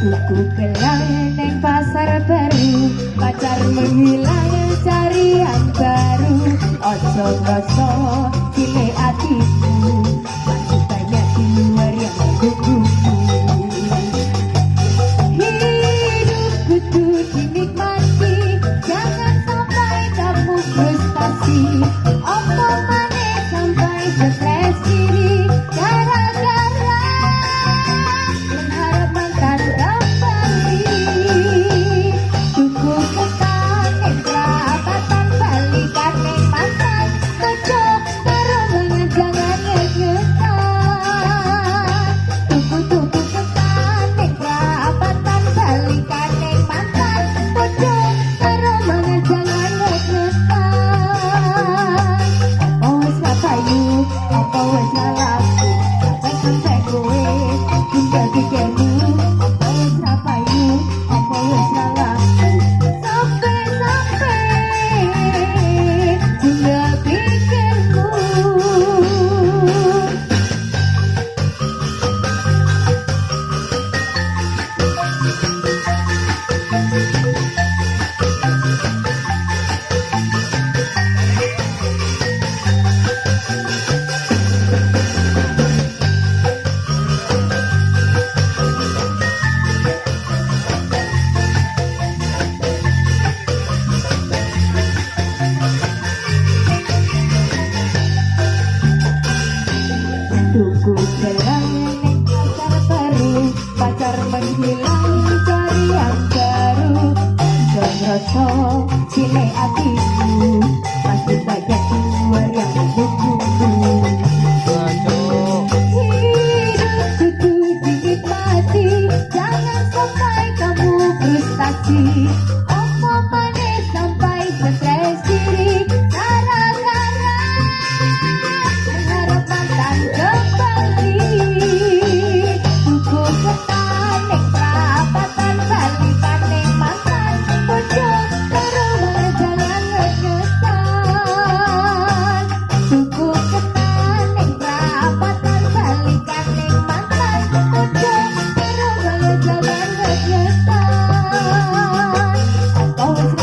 Tuku kelang neng pasar baru, pacar menghilang cari yang baru. Ojo ngerasa cilik hatimu, masih banyak di luar yang menunggumu. Hidup kudu dinikmati, jangan sampai kamu frustasi. Apa maneh sampai stres diri gara-gara mengharap mantan kembali. Tuku ketan ning perapatan balikan ning mantan bojo karo mangan jangan ngegetan. Tuku ketan ning perapatan balikan ning mantan bojo karo mangan jangan ngegetan. Apa wis rapayu, apa wis lalaku, sampai kowe tinggal pikirmu. Apa wis rapayu, apa wis lalaku, sampai tinggal pikirmu. Tuku gelang neng pasar baru, pacar menghilang cari yang baru. Jangan rasa cilik hatimu, masih banyak di luar yang menunggumu. Hidup kudu dinikmati, jangan sampai kamu frustasi. Apa